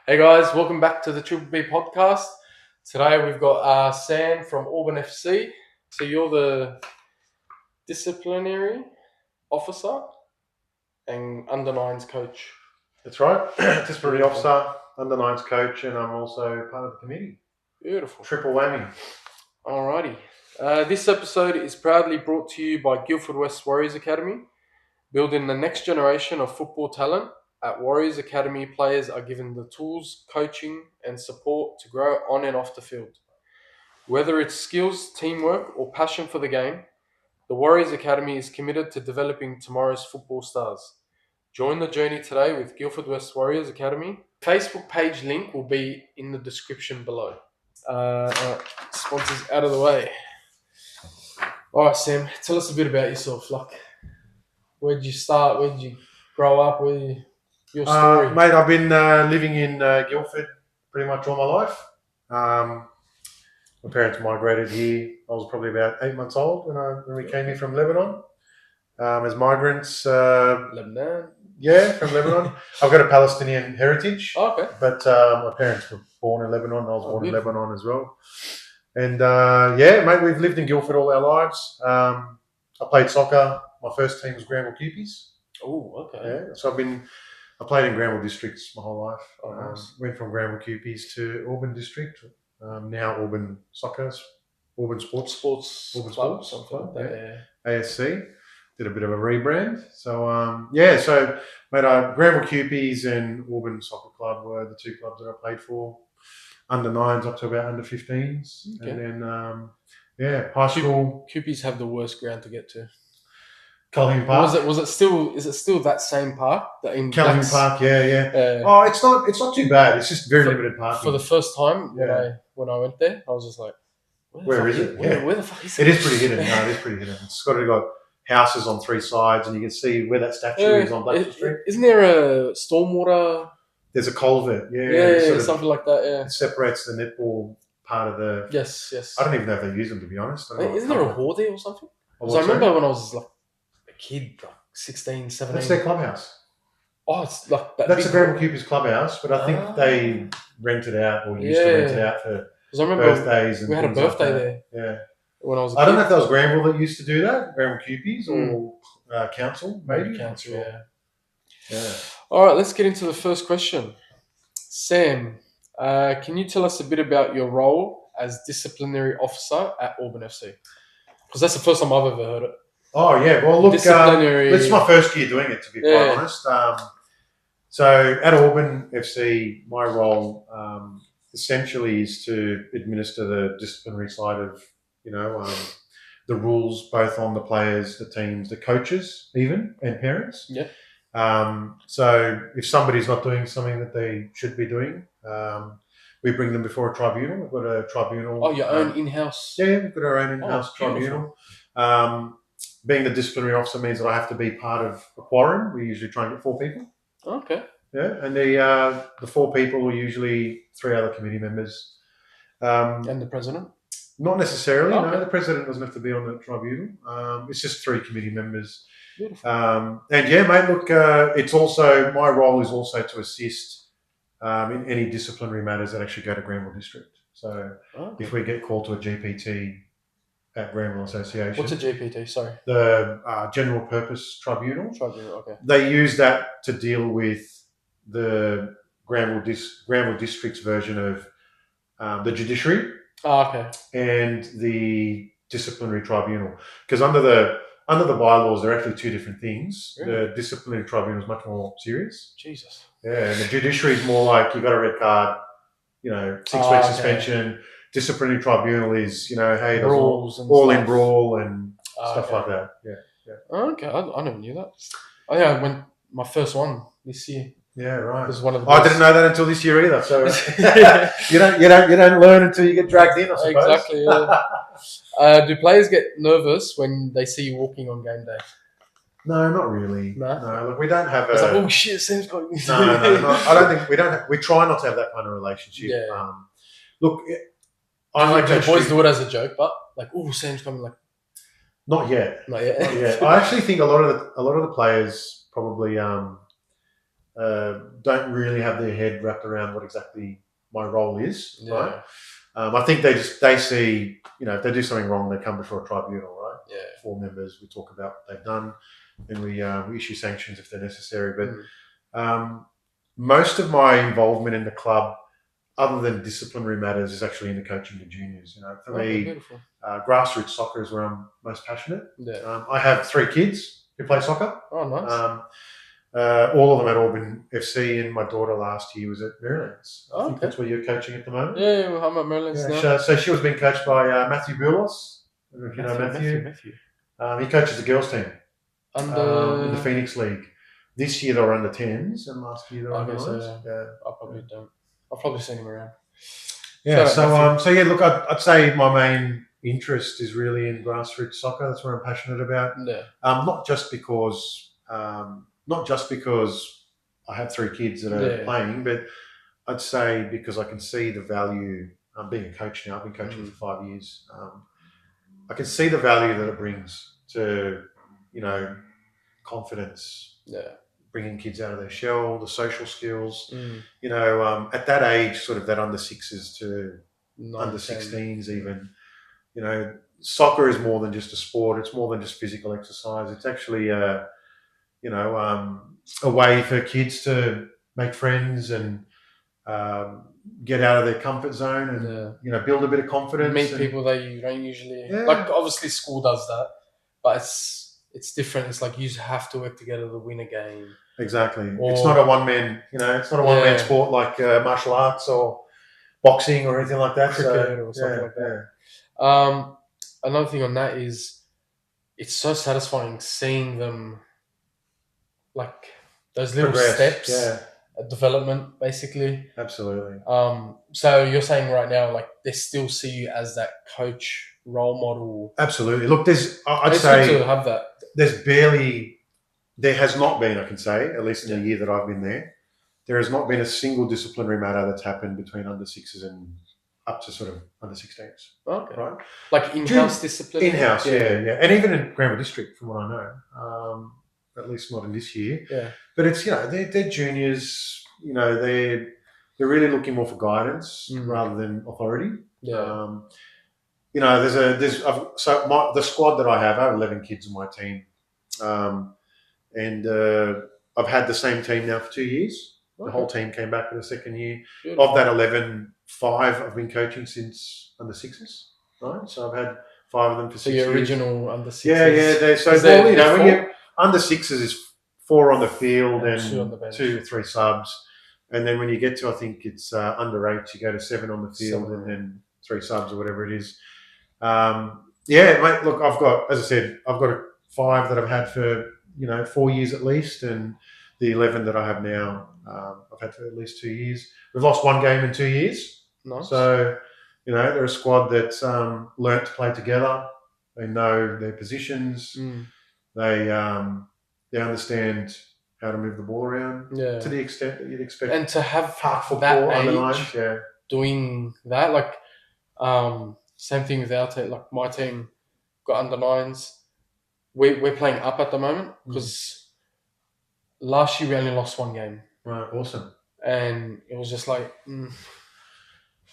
Hey guys, welcome back to the Triple B podcast. Today we've got Sam from Auburn FC. So you're the disciplinary officer and under nines coach. That's right. Disciplinary officer, under nines coach, and I'm also part of the committee. Beautiful. Triple whammy. Alrighty. This episode is proudly brought to you by Guildford West Warriors Academy. Building the next generation of football talent, at Warriors Academy, players are given the tools, coaching, and support to grow on and off the field. Whether it's skills, teamwork, or passion for the game, the Warriors Academy is committed to developing tomorrow's football stars. Join the journey today with Guildford West Warriors Academy. Facebook page link will be in the description below. Sponsors out of the way. All right, Sam, tell us a bit about yourself. Where did you start? Where did you grow up? Your story? Mate, I've been living in Guildford pretty much all my life. My parents migrated here. I was probably about 8 months old when we came here from Lebanon as migrants. Lebanon. Yeah, from Lebanon. I've got a Palestinian heritage. Oh, okay. But my parents were born in Lebanon. I was born beautiful. in Lebanon as well. And mate, we've lived in Guildford all our lives. I played soccer. My first team was Granville Cupies. Oh, okay. Yeah, so I played in Granville districts my whole life. Oh, nice. Went from Granville Cupies to Auburn district. Now Auburn Soccer, Auburn Sports Auburn Sports, something like that. Yeah. ASC. Did a bit of a rebrand. So mate, Granville Cupies and Auburn Soccer Club were the two clubs that I played for. Under nines up to about under 15s, Okay. and then high school. Cupies have the worst ground to get to. Calhoun Park. Was it still? Is it still that same park? Calhoun Park, yeah. It's not too bad. It's just very limited parking. For the first time when I went there, I was just like, where is it? Where the fuck is it? It is pretty hidden. No, it is pretty hidden. It's got houses on three sides, and you can see where that statue is on Blackford Street. Isn't there a stormwater? There's a culvert, something like that. Yeah, it separates the netball part of the. Yes. I don't even know if they use them, to be honest. Isn't there a hall there or something? Because I remember when I was like a kid, like 16, 17. That's their clubhouse. Oh, it's like that. That's the Granville Cupies clubhouse, but I think they rent it out or used to rent it out for birthdays. And we had a birthday there. Yeah. When I was a kid. I don't know if that was Granville that used to do that, Granville Cupies, or council, maybe. Council, yeah. All right, let's get into the first question. Sam, can you tell us a bit about your role as disciplinary officer at Auburn FC? Because that's the first time I've ever heard it. Oh, yeah. Well, look, this is my first year doing it, to be quite honest. So at Auburn FC, my role essentially is to administer the disciplinary side of, the rules, both on the players, the teams, the coaches, even, and parents. Yeah. So if somebody's not doing something that they should be doing, we bring them before a tribunal. We've got a tribunal. Oh, your own in-house? Yeah, we've got our own in-house tribunal. Being the disciplinary officer means that I have to be part of a quorum. We usually try and get 4 people. Okay. Yeah, and the 4 people are usually 3 other committee members. And the president? Not necessarily. Okay. No, the president doesn't have to be on the tribunal. It's just 3 committee members. Beautiful. And yeah, mate, look, it's also, my role is also to assist in any disciplinary matters that actually go to Granville District. So if we get called to a GPT at Granville Association. What's a GPT? Sorry. The General Purpose Tribunal. Okay. They use that to deal with the Granville District's version of the judiciary. Oh, okay. And the disciplinary tribunal. Because under the bylaws, they're actually 2 different things. Really? The disciplinary tribunal is much more serious. Jesus. Yeah, and the judiciary is more like you got a red card, 6-week suspension. Disciplinary tribunal is, hey, there's all in brawl and stuff like that. Yeah. Okay, I never knew that. Oh yeah, I went my first one this year. Yeah, right. This is one of the I didn't know that until this year either. So you don't learn until you get dragged in, I suppose. Exactly. Yeah. Do players get nervous when they see you walking on game day? No, not really. No, look, we don't have it's like, oh shit, Sam's got me. No, I don't think we don't. We try not to have that kind of relationship. Yeah. Look, boys do it as a joke, but like, oh, Sam's coming. Like, not yet. I actually think a lot of the players probably don't really have their head wrapped around what exactly my role is, Yeah. right? I think they see, if they do something wrong, they come before a tribunal, right? Yeah. 4 members, we talk about what they've done, and we issue sanctions if they're necessary. But most of my involvement in the club, other than disciplinary matters, is actually in the coaching of juniors. For me, grassroots soccer is where I'm most passionate. Yeah. I have 3 kids who play soccer. Oh, nice. All of them at Auburn FC, and my daughter last year was at Maryland's. I think that's where you're coaching at the moment. Yeah, well, I'm at Maryland's now. So she was being coached by Matthew Boulos. I don't know if you know Matthew. He coaches the girls team in the Phoenix League. This year they were under 10s, and last year they were under 9s. I probably don't. I've probably seen him around. Yeah. So yeah. Look, I'd say my main interest is really in grassroots soccer. That's what I'm passionate about. Yeah. Not just because I have 3 kids that are playing, but I'd say because I can see the value. I'm being a coach now. I've been coaching for 5 years. I can see the value that it brings to, confidence. Yeah. Bringing kids out of their shell, the social skills. At that age, sort of that under 6s to under 16s, even. Soccer is more than just a sport. It's more than just physical exercise. It's actually a way for kids to make friends and get out of their comfort zone and build a bit of confidence. Meet people that you don't usually like. Obviously, school does that, but it's different. It's like you have to work together to win a game. Exactly. It's not a one-man. It's not a one-man sport like martial arts or boxing or anything like that. Cricket or something like that. Another thing on that is it's so satisfying seeing them, like those little steps, development, basically. Absolutely. So you're saying right now, like they still see you as that coach role model. Absolutely. Look, I'd say good to have that. There has not been, I can say, at least in the year that I've been there has not been a single disciplinary matter that's happened between under 6s and up to sort of under 16s. Okay. Right? Like in-house discipline? In-house, yeah. And even in Granville District, from what I know. At least not in this year. Yeah. But it's, they're juniors, they're really looking more for guidance rather than authority. Yeah. The squad that I have 11 kids in my team. And I've had the same team now for 2 years. The whole team came back for the second year. Beautiful. Of that 11, 5 I've been coaching since under 6s. Right? So I've had 5 of them for 6 years. So your original under 6s. Yeah. When you're under 6s is 4 on the field and 2 or 3 subs. And then when you get to, I think it's under 8, you go to 7 on the field and then 3 subs or whatever it is. Mate, look, I've got 5 that I've had for 4 years at least, and the 11 that I have now, I've had for at least 2 years. We've lost 1 game in 2 years. Nice. So, they're a squad that's learnt to play together. They know their positions. They understand how to move the ball around to the extent that you'd expect. And to have football that age doing that, like same thing with our team. Like my team got under 9s. We're playing up at the moment because last year we only lost 1 game. Right, awesome. And it was just like,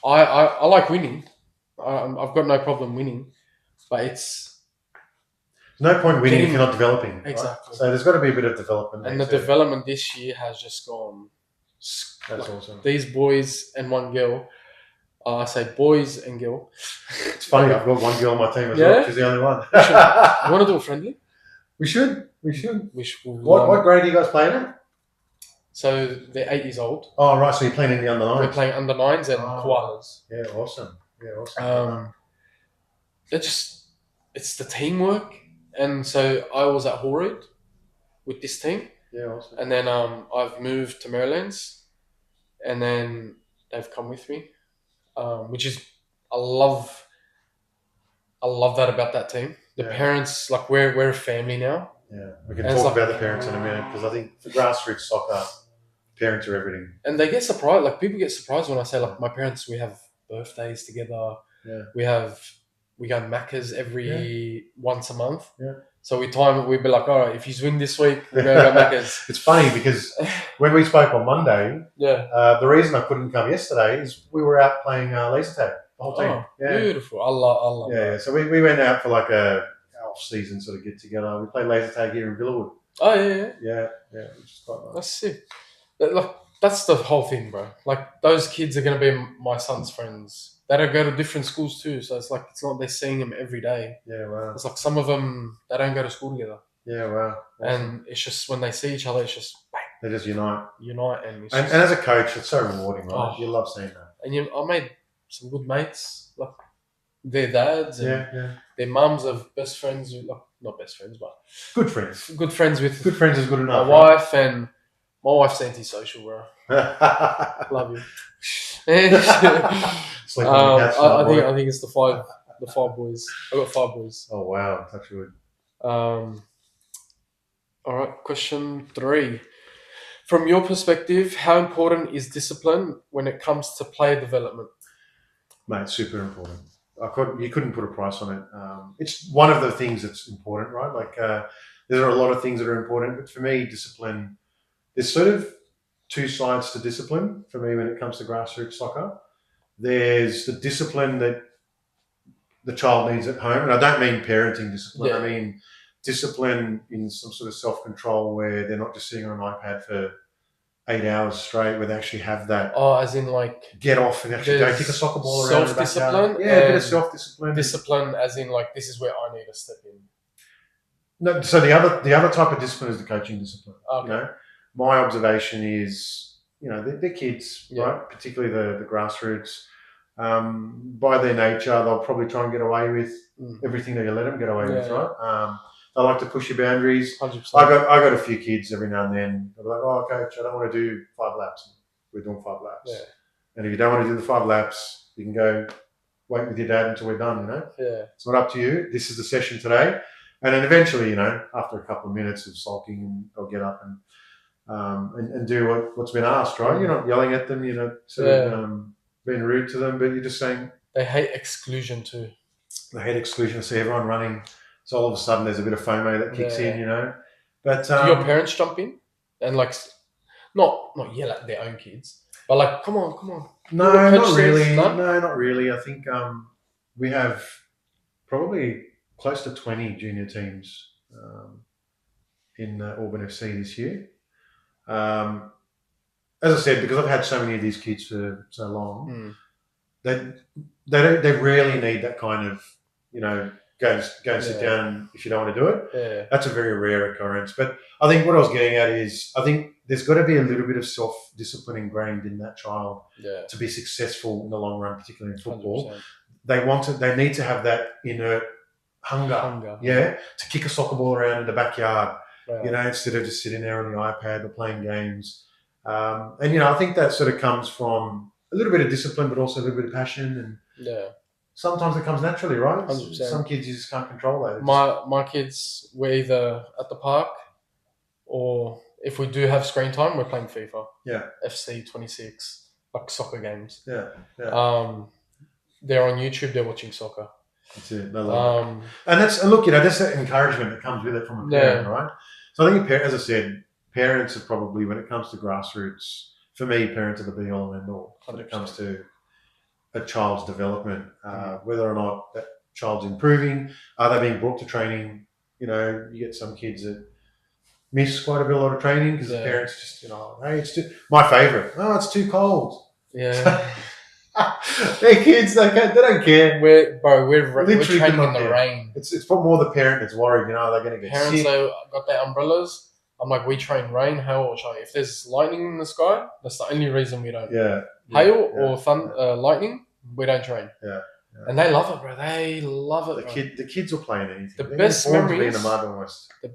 I like winning. I've got no problem winning, but it's no point winning if you're not developing. Exactly. Right? So there's got to be a bit of development. And the development this year has just gone. That's awesome. These boys and 1 girl. I say boys and girl. It's funny, I've got 1 girl on my team as well. She's the only one. You want to do a friendly? We should. What grade are you guys playing at? So they're 8 years old. Oh, right. So you're playing in the under 9s? We're playing under 9s and koalas. Yeah, awesome. It's the teamwork. And so I was at Horrid with this team. Yeah, awesome. And then I've moved to Maryland's, and then they've come with me, which is I love that about that team. The parents, like we're a family now. Yeah, we can talk about the parents in a minute because I think for grassroots soccer, parents are everything. And they get surprised. Like people get surprised when I say, like my parents, we have birthdays together. Yeah. We go Macca's every once a month. Yeah. So we'd be like, all right, if you win this week, we're going to go Macca's. It's funny because when we spoke on Monday, Yeah. the reason I couldn't come yesterday is we were out playing laser tag, the whole team. Oh, Yeah. beautiful. I love Yeah. that. So we went out for like a off-season sort of get-together. We played laser tag here in Villawood. Oh, yeah. Yeah, which is quite nice. That's sick. Like, that's the whole thing, bro. Like, those kids are going to be my son's friends. They don't go to different schools too, so it's like it's not they're seeing them every day. Yeah, wow. It's like some of them, they don't go to school together. Yeah, wow. Awesome. And it's just when they see each other, it's just bang. They just unite. And as a coach, it's so rewarding, right? You love seeing that. And I made some good mates, like their dads and their mums are best friends with, like, not best friends, but good friends. Good friends with. Good friends is good enough. My wife, and my wife's antisocial, bro. Love you. I think it's the five boys. I got 5 boys. Oh wow, touch wood. All right, question 3. From your perspective, how important is discipline when it comes to player development? Mate, super important. You couldn't put a price on it. It's one of the things that's important, right? Like there are a lot of things that are important, but for me, discipline. There's sort of 2 sides to discipline for me when it comes to grassroots soccer. There's the discipline that the child needs at home, and I don't mean parenting discipline. Yeah. I mean discipline in some sort of self-control where they're not just sitting on an iPad for 8 hours straight, where they actually have that. Oh, as in like get off and actually go kick a soccer ball around. Self-discipline. Yeah, a bit of self-discipline. Discipline, as in like this is where I need to step in. No, so the other type of discipline is the coaching discipline. Okay. You know, my observation is, they're kids, right? Particularly the grassroots. By their nature, they'll probably try and get away with everything that you let them get away with, right? They like to push your boundaries. 100%. I got a few kids every now and then. They're like, "Oh, coach, I don't want to do 5 laps." We're doing 5 laps. Yeah. And if you don't want to do the 5 laps, you can go wait with your dad until we're done. Yeah. It's not up to you. This is the session today. And then eventually, after a couple of minutes of sulking, they'll get up and do what's been asked, right? You're not yelling at them, you're not being rude to them, but you're just saying. They hate exclusion too. They hate exclusion. I see everyone running. So all of a sudden there's a bit of FOMO that kicks in, But do your parents jump in and like not yell at their own kids, but like, come on. No, not really. No, not really. I think we have probably close to 20 junior teams in Auburn FC this year. As I said, because I've had so many of these kids for so long, they rarely need that kind of, go and sit down if you don't want to do it. Yeah. That's a very rare occurrence. But I think what I was getting at is I think there's got to be a little bit of self-discipline ingrained in that child to be successful in the long run, particularly in football. 100%. They need to have that inert hunger. To kick a soccer ball around in the backyard, instead of just sitting there on the iPad or playing games. And I think that sort of comes from a little bit of discipline, but also a little bit of passion. And sometimes it comes naturally, right? 100%. Some kids you just can't control that. My kids, we're either at the park or if we do have screen time, we're playing FIFA. Yeah. FC 26, like soccer games. Yeah. They're on YouTube, they're watching soccer. That's it. They love it. And look, that's that encouragement that comes with it from a parent, right? So I think, as I said, parents are probably, when it comes to grassroots, for me, parents are the be all and end all when it comes to a child's development, whether or not that child's improving, are they being brought to training? You get some kids that miss quite a lot of training because the parents just, hey, it's too. My favourite, it's too cold. Yeah. They're kids, they don't care. We're training in the rain. It's more the parent that's worried, they're going to get parents sick. Parents got their umbrellas. I'm like, we train rain, hail, or shine. If there's lightning in the sky, that's the only reason we don't. Hail or lightning, we don't train. Yeah. And they love it, bro. They love it. The kids will play in anything. The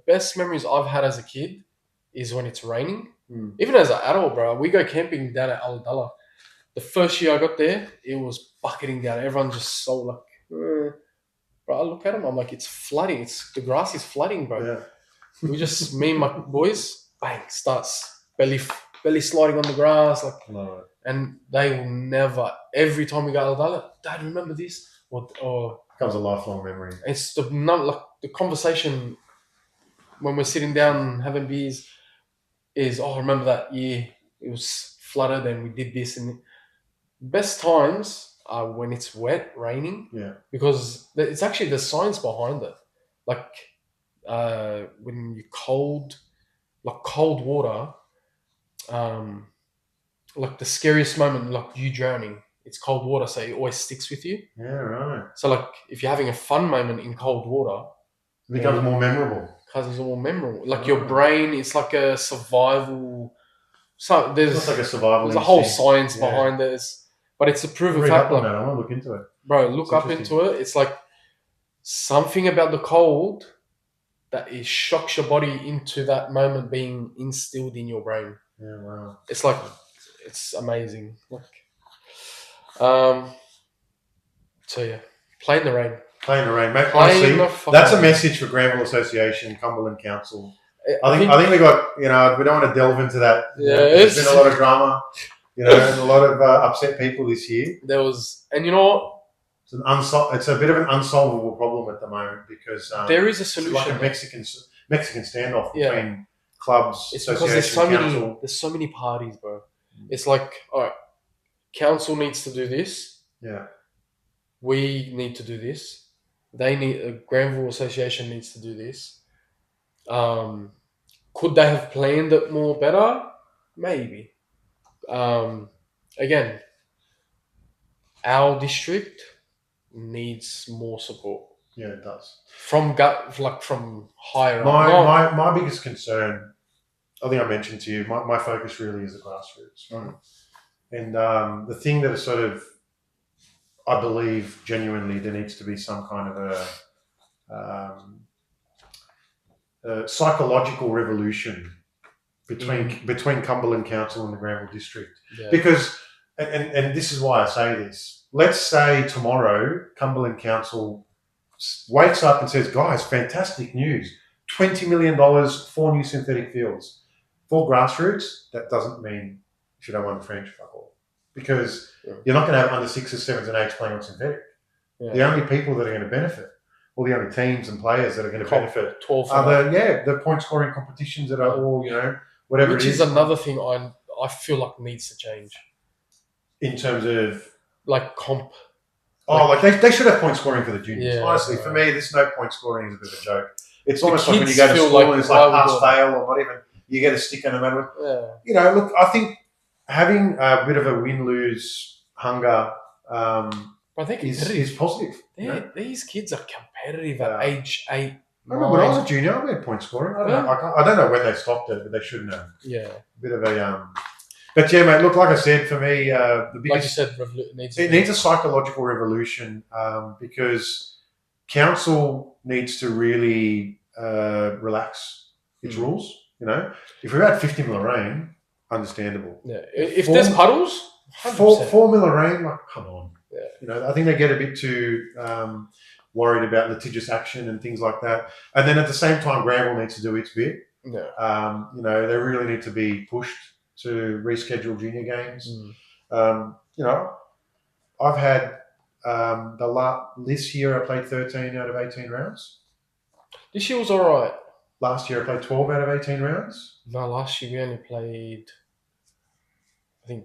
best memories I've had as a kid is when it's raining. Even as an adult, bro, we go camping down at Aladala. The first year I got there, it was bucketing down. Everyone just so like, bro, I look at them, I'm like, it's flooding. The grass is flooding, bro. Yeah. We just, me and my boys, bang, starts belly sliding on the grass, like, and they will never. Every time we go to Aladala, Dad, remember this, or becomes a lifelong memory. It's the conversation when we're sitting down having beers. is, I remember that year it was flooded and we did this. And best times are when it's wet, raining. Yeah. Because it's actually the science behind it. Like when you're cold, like cold water, like the scariest moment, like you drowning, it's cold water, so it always sticks with you. Yeah, right. So like if you're having a fun moment in cold water, it becomes more memorable. Because it's more memorable. Like your brain, it's like a survival. So there's like a survival. There's a whole science behind this, but it's a proven fact. Like, I want to look into it, bro. Look up into it. It's like something about the cold that it shocks your body into that moment being instilled in your brain. Yeah, wow. It's like it's amazing. Like, so yeah, play in the rain. Play in the rain, mate. Honestly, that's a message for Granville Association, Cumberland Council. I think we got, we don't want to delve into that. Yeah, there's been a lot of drama, and a lot of upset people this year. There was, and you know what? It's a bit of an unsolvable problem at the moment because there is a solution. It's like a Mexican standoff between clubs, it's because there's so many parties, bro. It's like, all right, council needs to do this. Yeah. We need to do this. Granville Association needs to do this. Could they have planned it more better? Maybe. Again, our district needs more support. Yeah, it does. From higher up. My biggest concern, I think I mentioned to you, my focus really is the grassroots. Right? And the thing that is sort of, I believe genuinely there needs to be some kind of a psychological revolution between Cumberland Council and the Granville District. Yeah. Because, and this is why I say this, let's say tomorrow Cumberland Council wakes up and says, guys, fantastic news, $20 million, 4 new synthetic fields. For grassroots, that doesn't mean you should have one French, fuck all. Because you're not going to have under 6s, 7s and 8s playing on synthetic. Yeah. The only people that are going to benefit, or the only teams and players that are going to benefit are the point scoring competitions that are all, whatever it is. Which is another thing I feel like needs to change. In terms of? Like comp. They should have point scoring for the juniors. Yeah, honestly, for me, this no point scoring is a bit of a joke. It's almost like when you go to school and it's like pass, fail, or not even, you get a sticker no matter what. Yeah. Look, I think having a bit of a win-lose hunger I think is positive. These kids are competitive at age 8. I remember when I was a junior, we had point scoring. I don't know when they stopped it, but they shouldn't have. Yeah. A bit of a... But yeah, mate, look, like I said, for me, the biggest... Like you said, it needs a psychological revolution because council needs to really relax its rules, If we're at 50 mil of rain, understandable. Yeah. If there's puddles, 4 mil of rain, like, come on. Yeah. I think they get a bit too worried about litigious action and things like that. And then at the same time, Granville needs to do its bit. Yeah. They really need to be pushed to reschedule junior games. I've had this year I played 13 out of 18 rounds. This year was all right. Last year I played 12 out of 18 rounds. No, last year we only played, I think,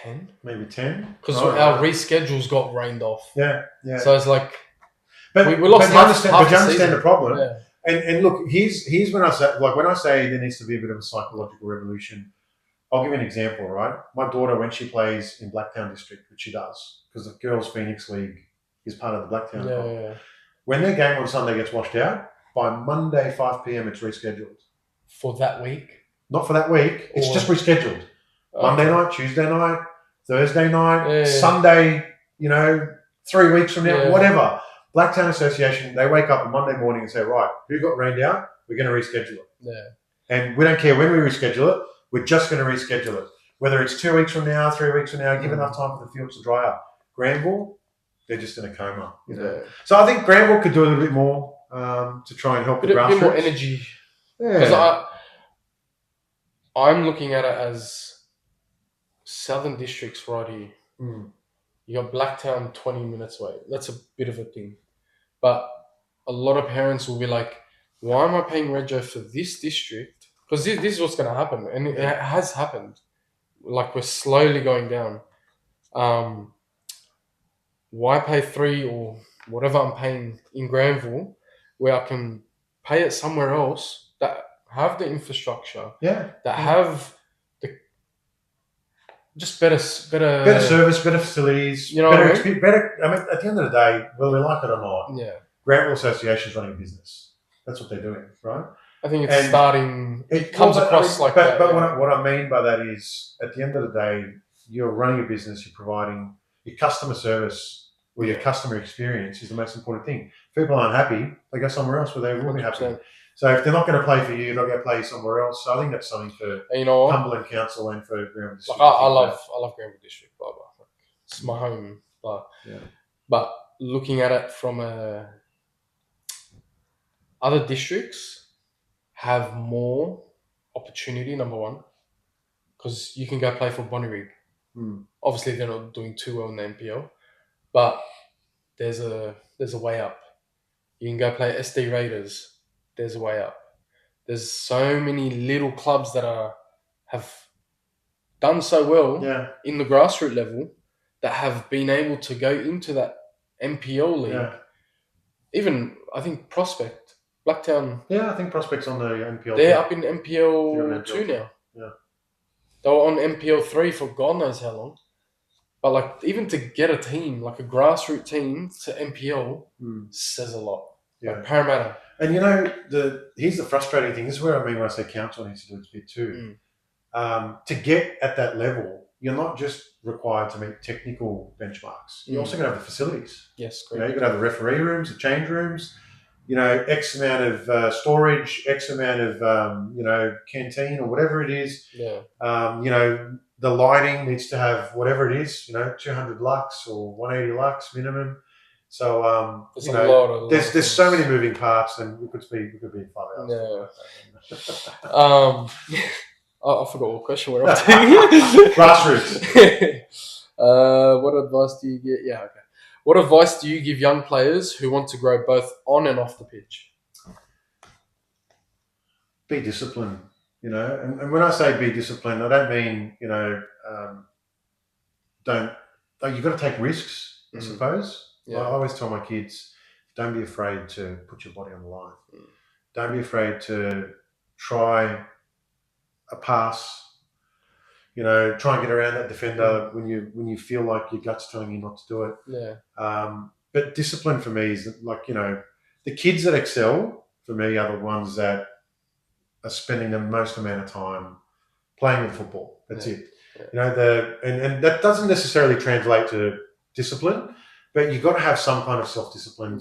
10? Maybe 10. Because our reschedules got rained off. Yeah. So it's like, we lost half you understand the problem. Yeah. And look, here's when I say there needs to be a bit of a psychological revolution. I'll give you an example, right? My daughter, when she plays in Blacktown District, which she does, because the Girls Phoenix League is part of the Blacktown Club. Yeah. When their game on Sunday gets washed out, by Monday 5 p.m. it's rescheduled. For that week? Not for that week. It's just rescheduled. Monday night, Tuesday night, Thursday night, Sunday, 3 weeks from now, whatever. Blacktown Association, they wake up on Monday morning and say, right, who got rained out? We're going to reschedule it. Yeah. And we don't care when we reschedule it. We're just going to reschedule it. Whether it's 2 weeks from now, 3 weeks from now, give enough time for the fields to dry up. Granville, they're just in a coma. Yeah. So I think Granville could do a little bit more to try and help the grassroots. A bit more energy. Because I'm looking at it as Southern District's right here. You got Blacktown 20 minutes away. That's a bit of a thing. But a lot of parents will be like, why am I paying Rego for this district? Because this is what's going to happen, and it has happened. Like, we're slowly going down. Why pay 3 or whatever I'm paying in Granville, where I can pay it somewhere else that have the infrastructure, that have the just better service, better facilities, better. I mean, at the end of the day, whether we like it or not, Granville Association is running a business. That's what they're doing, right? I think it's starting. It comes across like that. But what I mean by that is, at the end of the day, you're running a business. You're providing your customer service or your customer experience is the most important thing. If people aren't happy, they go somewhere else where they will be happy. So if they're not going to play for you, they're going to play somewhere else. So I think that's something for Cumberland Council and for Granville District. Like, I love Granville District, blah blah. Like, it's my home, but looking at it from other districts have more opportunity. Number one, because you can go play for Bonnyrigg. Obviously, they're not doing too well in the NPL, but there's a way up. You can go play SD Raiders. There's a way up. There's so many little clubs that have done so well in the grassroots level that have been able to go into that NPL league. Even, I think, Prospect, Blacktown. Yeah, I think Prospect's on the NPL. They're up in NPL 2 now. Yeah. They were on NPL 3 for God knows how long. But, like, even to get a team, like a grassroots team to NPL says a lot. Yeah. Like Parramatta. And, you know, here's the frustrating thing. This is what I mean when I say council needs to do its bit too. To get at that level, you're not just required to meet technical benchmarks. You're also going to have the facilities. Yes, great. You're going to have the referee rooms, the change rooms, X amount of storage, X amount of, canteen or whatever it is. Yeah. The lighting needs to have whatever it is, 200 lux or 180 lux minimum. So, there's so many moving parts, and we could be 5 hours. Yeah. I forgot what question we're up to. Grassroots. What advice do you get? Yeah, okay. What advice do you give young players who want to grow both on and off the pitch? Be disciplined, And when I say be disciplined, I don't mean, you've got to take risks, I suppose. Yeah. I always tell my kids, don't be afraid to put your body on the line. Don't be afraid to try a pass, try and get around that defender when you feel like your gut's telling you not to do it. Yeah. But discipline for me is like, the kids that excel for me are the ones that are spending the most amount of time playing with football. That's it. Yeah. And that doesn't necessarily translate to discipline, but you've got to have some kind of self-discipline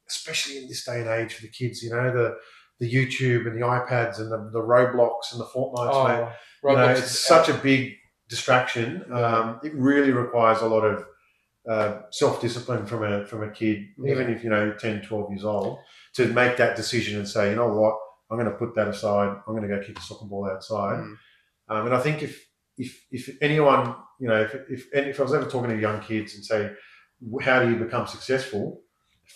especially in this day and age for the kids, the YouTube and the iPads and the Roblox and the Fortnites, mate. It's such a big distraction. It really requires a lot of self-discipline from a kid, even if 10, 12 years old, to make that decision and say, you know what, I'm going to put that aside. I'm going to go kick a soccer ball outside. And I think if anyone, if I was ever talking to young kids and say, how do you become successful?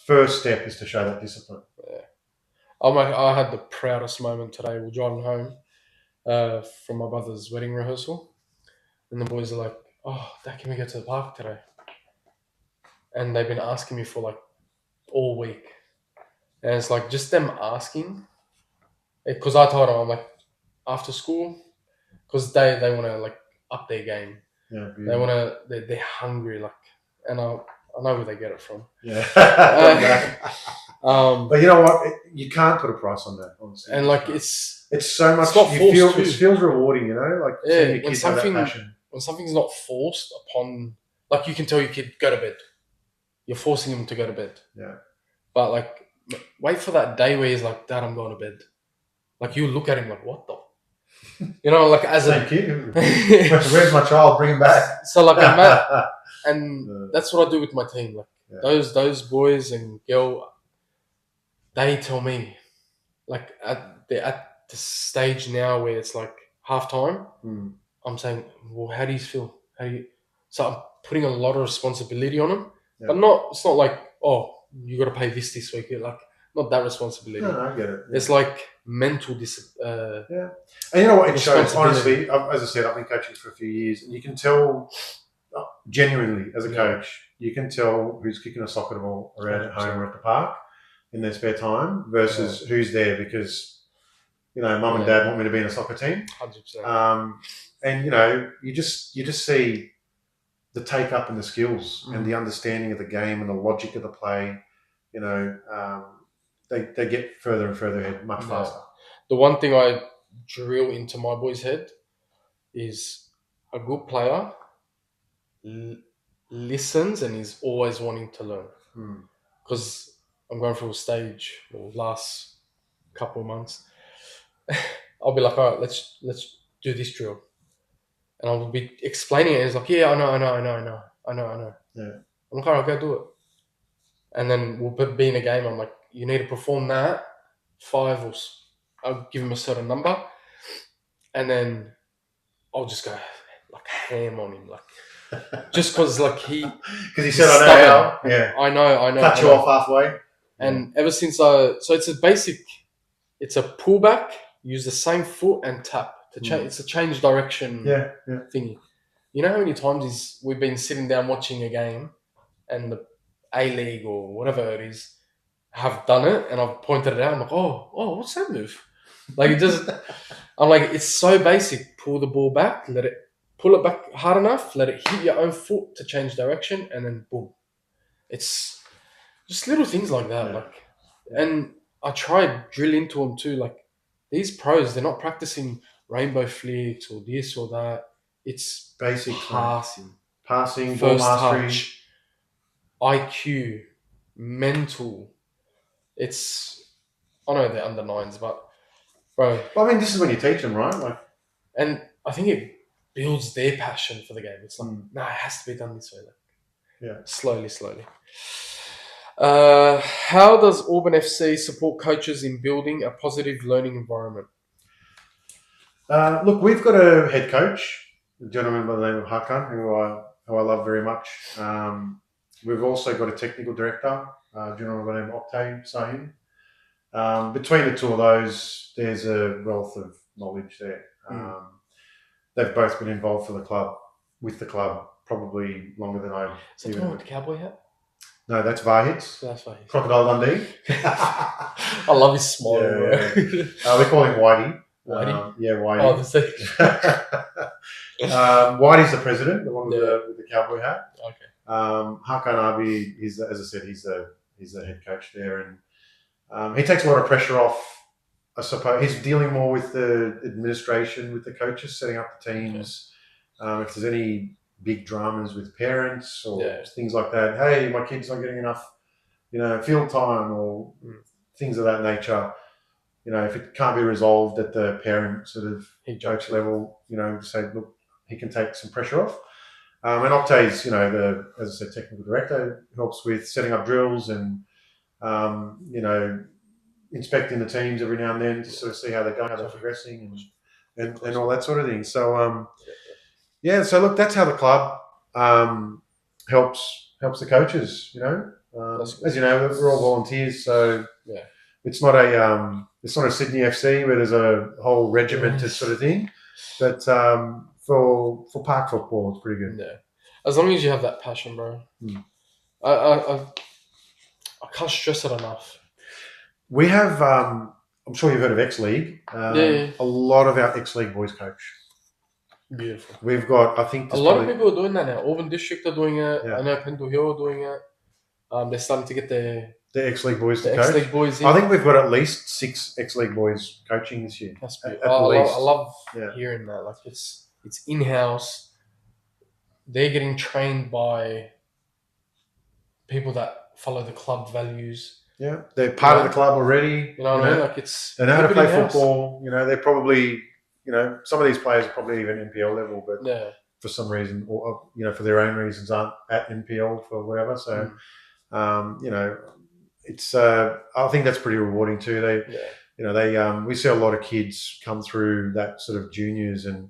First step is to show that discipline. Yeah. I had the proudest moment today. We're driving home from my brother's wedding rehearsal, and the boys are like, "Oh, Dad, can we go to the park today?" And they've been asking me for like all week, and it's like just them asking, because I told them I'm like after school, because they want to like up their game. Yeah, they want to. They're hungry, like, and I know where they get it from. Yeah. But you know what? You can't put a price on that, honestly. And like it's so much. It feels rewarding, like seeing your kids have that passion. When something's not forced upon, like you can tell your kid go to bed. You're forcing him to go to bed. Yeah. But like, wait for that day where he's like, "Dad, I'm going to bed." Like you look at him like, "What the?" Like as a kid, where's my child? Bring him back. So like, and that's what I do with my team. Like those boys and girl, they tell me, like they're at the stage now where it's like half time. I'm saying, well, how do you feel? So I'm putting a lot of responsibility on them, but it's not like, oh, you got to pay this week. Like not that responsibility. No, I get it. Yeah. It's like mental discipline. Yeah. And you know what? It shows, honestly, as I said, I've been coaching for a few years, and you can tell, genuinely, as a coach, you can tell who's kicking a soccer ball around 100%. At home or at the park in their spare time versus who's there because, mum and dad want me to be in a soccer team. 100%. And, you just see the take up and the skills and the understanding of the game and the logic of the play. They get further and further ahead much faster. The one thing I drill into my boys' head is a good player listens and is always wanting to learn. Because I'm going through a stage, last couple of months, I'll be like, all right, let's do this drill. And I'll be explaining it. And it's like, yeah, I know. Yeah. I'm like, all right, go do it. And then we'll be in a game. I'm like, you need to perform that 5 or I'll give him a certain number. And then I'll just go like ham on him. Like, just because like because he said, I know how. Yeah. I know. Cut you off halfway. And ever since so it's a basic, it's a pullback, use the same foot and tap. It's a change direction thingy. You know how many times we've been sitting down watching a game and the A-League or whatever it is have done it and I've pointed it out. I'm like, oh, what's that move? Like it just, I'm like, it's so basic. Pull the ball back, pull it back hard enough, let it hit your own foot to change direction, and then boom. It's just little things like that. And I try drill into them too. Like these pros, they're not practicing rainbow flicks or this or that. It's basic passing, ball mastery, touch, IQ, mental. I know they're under 9s, but bro. Well, I mean, this is when you teach them, right? And I think it builds their passion for the game. It's like, no, it has to be done this way. Slowly. How does Auburn FC support coaches in building a positive learning environment? Look, we've got a head coach, a gentleman by the name of Hakan, who I love very much. We've also got a technical director, a gentleman by the name of Oktay Sahin. Between the two of those, there's a wealth of knowledge there. They've both been involved with the club, probably longer than I've. Is that the one with the cowboy hat? No, that's Vahits. That's Vahits. Crocodile Dundee. I love his smile. We call him Whitey. Whitey? Whitey. Oh, the Whitey's the president, the one with the cowboy hat. Okay. Hakan Abi, as I said, he's the head coach there, and he takes a lot of pressure off. I suppose he's dealing more with the administration, with the coaches, setting up the teams. If there's any big dramas with parents or things like that, hey, my kid's not getting enough, field time or things of that nature. If it can't be resolved at the parent sort of coach level, say, look, he can take some pressure off. And Oktay's, as I said, technical director, helps with setting up drills and, inspecting the teams every now and then to sort of see how they're going, how they're progressing and all that sort of thing. So, so look, that's how the club helps the coaches, as you know, we're all volunteers. So it's not a Sydney FC where there's a whole regimented sort of thing, but for park football, it's pretty good. Yeah, as long as you have that passion, bro. I can't stress it enough. We have, I'm sure you've heard of X-League. A lot of our X-League boys coach. Beautiful. We've got, I think... A lot of people are doing that now. Auburn District are doing it. I know Pendle Hill are doing it. They're starting to get the X-League boys to coach. X-League boys in. I think we've got at least 6 X-League boys coaching this year. That's beautiful. I love hearing that. Like it's in-house. They're getting trained by people that follow the club values. Yeah, they're part of the club already. You know what I mean? Like they know how to play football. They're probably, some of these players are probably even NPL level, but for some reason, or for their own reasons, aren't at NPL for whatever. So, it's. I think that's pretty rewarding too. We see a lot of kids come through that sort of juniors and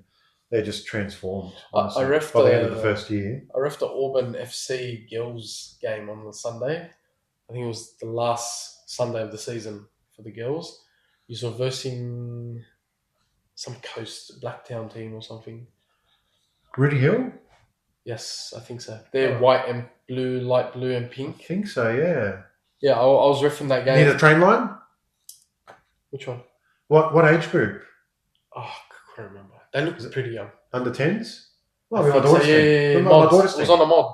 they're just transformed. Honestly, by the end of the first year. I reffed the Auburn FC girls game on the Sunday. I think it was the last Sunday of the season for the girls. He's versing some coast Blacktown team or something. Rudy Hill? Yes, I think so. They're white and blue, light blue and pink. I think so, yeah. Yeah, I was reffing that game. Near the train line? Which one? What age group? Oh, I can't remember. They look pretty young. Under 10s? Well, my daughter's team. Yeah. My daughter's team. It was on a mod.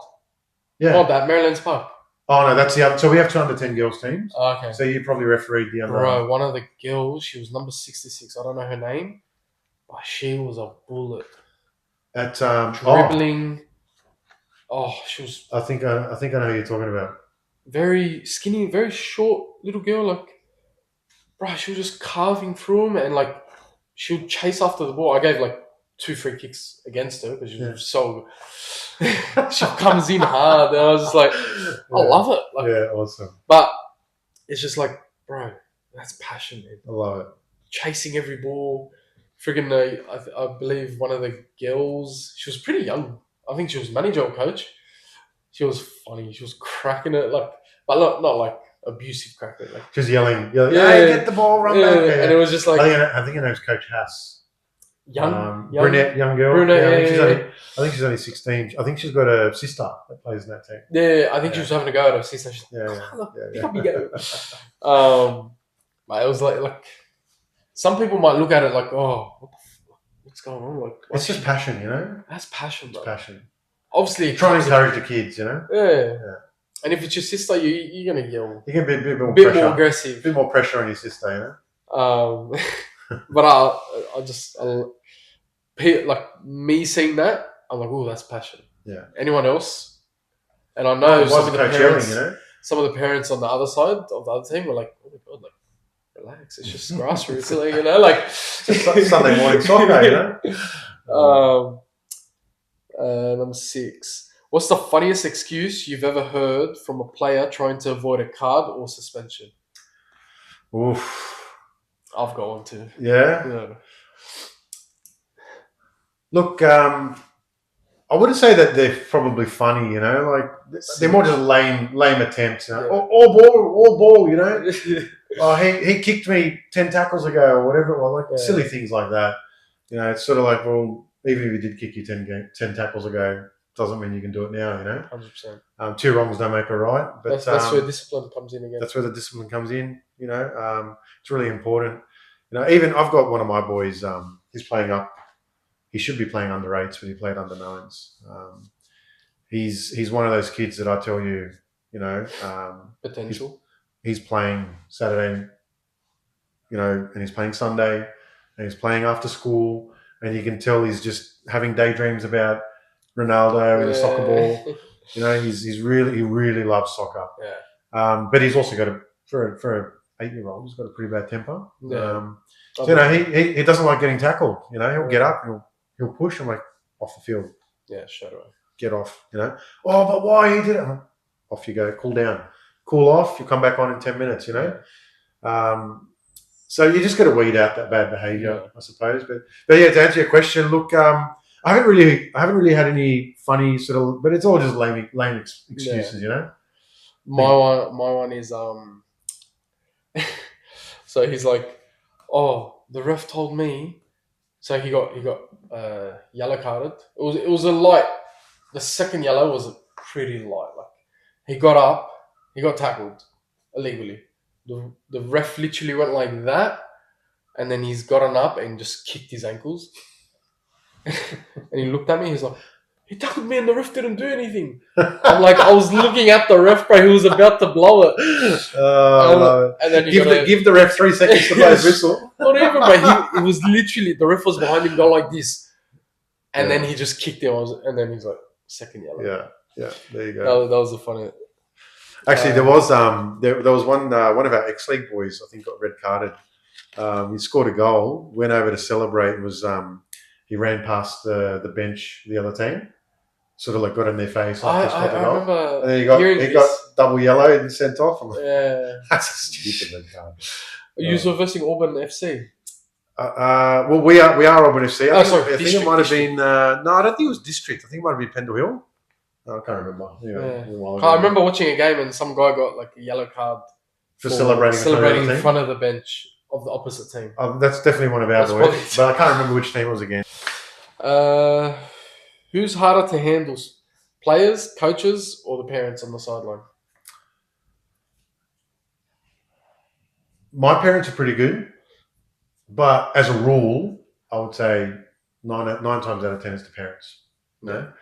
Yeah. Mod at Maryland's Park. Oh, no, that's the other. So we have 2 under 10 girls teams. Oh, okay. So you probably refereed the under. Bro, one of the girls, she was number 66. I don't know her name, but she was a bullet. At dribbling. Oh, she was. I think I know who you're talking about. Very skinny, very short little girl. Like, bro, she was just carving through him, and like, she would chase after the ball. I gave like 2 free kicks against her because she was so. She comes in hard, and I was just like, I love it. Like, yeah, awesome. But it's just like, bro, that's passion, man. I love it. Chasing every ball. Friggin', I believe one of the girls, she was pretty young. I think she was manager or coach. She was funny. She was cracking it, like, but not like abusive cracking it. Like, she was yelling, hey, get the ball, run back. Yeah. And it was just like, I think her name's Coach Hass. Young brunette, young girl. Brunette, I think she's only 16. I think she's got a sister that plays in that team. Yeah, I think she was having a go at her sister. She's But it was like some people might look at it like, oh, what's going on? Like, it's just passion, you know. That's passion, bro. It's passion. Obviously, trying to encourage the kids, you know. Yeah. And if it's your sister, you're gonna yell. You can be a bit more aggressive, a bit more pressure on your sister, you know. But I just like me seeing that, I'm like, oh, that's passion. Yeah. Anyone else? And I know some of the parents, yelling, you know? Some of the parents on the other side of the other team were like, oh my god, like, relax, it's just grassroots, like, you know, like Sunday morning soccer, you know. Number 6. What's the funniest excuse you've ever heard from a player trying to avoid a card or suspension? Oof. I've got one too. Yeah. Look, I wouldn't say that they're probably funny, you know. Like they're more just lame attempts. You know? Yeah. All ball, you know. Oh, he kicked me 10 tackles ago or whatever it was. Like silly things like that. You know, it's sort of like, well, even if he did kick you 10 tackles ago, doesn't mean you can do it now, you know. 100%. 2 wrongs don't make a right. But that's where discipline comes in again. That's where the discipline comes in. You know, it's really important. You know, even I've got one of my boys. He's playing up. He should be playing under 8s, but he played under 9s. He's one of those kids that I tell you, you know, potential. He's playing Saturday, you know, and he's playing Sunday, and he's playing after school, and you can tell he's just having daydreams about Ronaldo and the soccer ball. You know, he really loves soccer. Yeah. But he's also got for an 8-year-old, he's got a pretty bad temper. Yeah. So, you know, he doesn't like getting tackled. You know, he'll get up, he'll push. I'm like, off the field. Yeah, straight away. Get off. You know. Oh, but why he did it? Off you go. Cool down. Cool off. You come back on in 10 minutes. You know. So you just got to weed out that bad behaviour, I suppose. But yeah, to answer your question, look, I haven't really had any funny sort of, but it's all just lame excuses, you know. My one is so he's like, oh, the ref told me. So he got yellow carded. It was a light. The second yellow was pretty light. Like he got up, he got tackled illegally. The ref literally went like that, and then he's gotten up and just kicked his ankles. And he looked at me. He's like, he tackled me and the ref didn't do anything. I'm like, I was looking at the ref, bro. He was about to blow it. And then give the ref 3 seconds to blow his whistle. Not even, bro. It was literally, the ref was behind him, go like this. And then he just kicked him. And then he's like, second yellow. Yeah. There you go. That was the funny. Actually, there was one of our ex-league boys, I think, got red carded. He scored a goal, went over to celebrate, and he ran past the bench, the other team, sort of like got in their face. I remember. And then he got double yellow and sent off. I'm like, that's a stupid red card. You were versing Auburn FC. Well, we are Auburn FC. I think it might have been. No, I don't think it was District. I think it might have been Pendle Hill. I can't remember. I remember watching a game and some guy got like a yellow card for celebrating in front of the bench of the opposite team. That's definitely one of our boys, but I can't remember which team it was again. Who's harder to handle? Players, coaches, or the parents on the sideline? My parents are pretty good, but as a rule, I would say nine times out of 10 is the parents. No,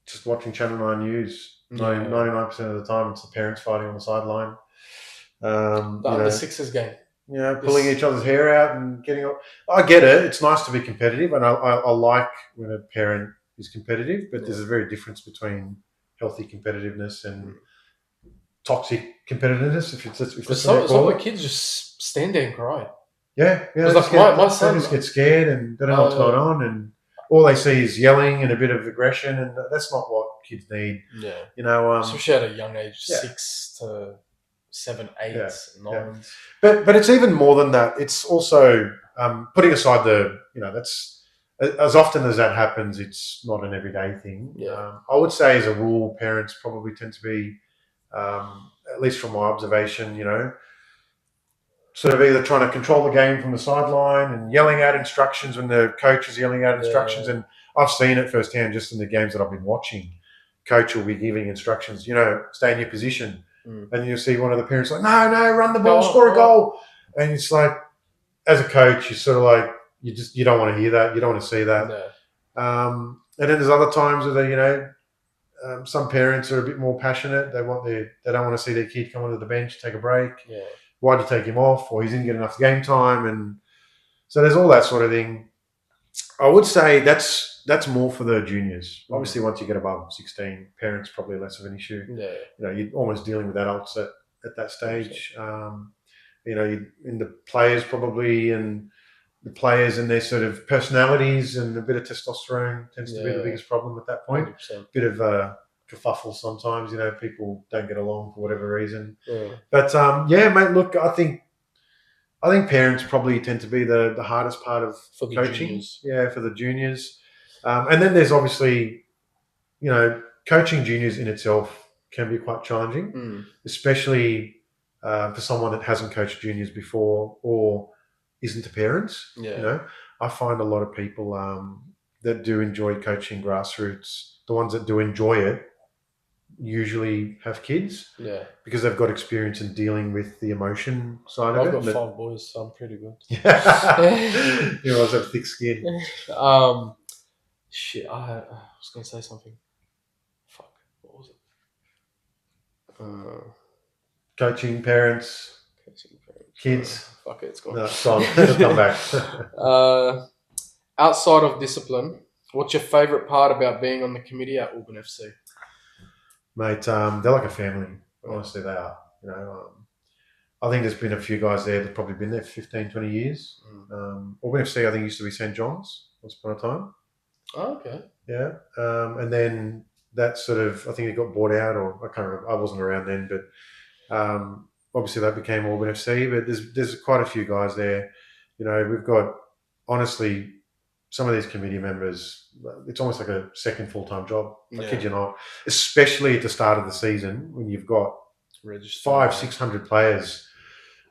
just watching Channel 9 News, 99% of the time it's the parents fighting on the sideline. The under sixes game. Pulling each other's hair out and getting up. I get it. It's nice to be competitive, and I like when a parent is competitive, but there's a very difference between healthy competitiveness and toxic competitiveness. Some of my kids just stand there and cry. Yeah. My son just get scared and they don't know what's going on, and all they see is yelling and a bit of aggression, and that's not what kids need. Yeah. Especially at a young age, 6 to 7, 8, 9. But it's even more than that. It's also putting aside that's as often as that happens, it's not an everyday thing. I would say as a rule, parents probably tend to be, at least from my observation, sort of either trying to control the game from the sideline and yelling out instructions when the coach is yelling out instructions. And I've seen it firsthand just in the games that I've been watching. Coach will be giving instructions, stay in your position. And you'll see one of the parents like, no, run the ball, score a goal. And it's like, as a coach, you're sort of like, you don't want to hear that. You don't want to see that. No. And then there's other times where some parents are a bit more passionate. They don't want to see their kid come onto the bench, take a break. Yeah. Why'd you take him off? Or he didn't get enough game time. And so there's all that sort of thing. I would say that's more for the juniors. Obviously, once you get above 16, parents probably less of an issue. Yeah. You're almost dealing with adults at that stage. In the players probably, and the players and their sort of personalities, and a bit of testosterone tends to be the biggest problem at that point. 100%. Bit of a kerfuffle sometimes. People don't get along for whatever reason. Yeah. But mate. Look, I think parents probably tend to be the hardest part of coaching. Juniors. Yeah, for the juniors. And then there's obviously, coaching juniors in itself can be quite challenging, especially for someone that hasn't coached juniors before or isn't a parent. Yeah. I find a lot of people that do enjoy coaching grassroots, the ones that do enjoy it, usually have kids. Yeah. Because they've got experience in dealing with the emotion side of it. I've got 5 boys, so I'm pretty good. You always have thick skin. Shit, I was going to say something. Fuck, what was it? Coaching parents. Kids. Fuck it, it's gone. No, it's gone. It'll come back. Outside of discipline, what's your favourite part about being on the committee at Auburn FC? Mate, they're like a family. Honestly, they are. I think there's been a few guys there that've probably been there for 15, 20 years. Auburn FC, I think, used to be St. John's once upon a time. Oh, okay. Yeah. And then that sort of, I think it got bought out, or I can't remember. I wasn't around then, but obviously that became Auburn FC. But there's quite a few guys there. We've got, honestly, some of these committee members, it's almost like a second full-time job. I kid you not. Especially at the start of the season when you've got 500-600 players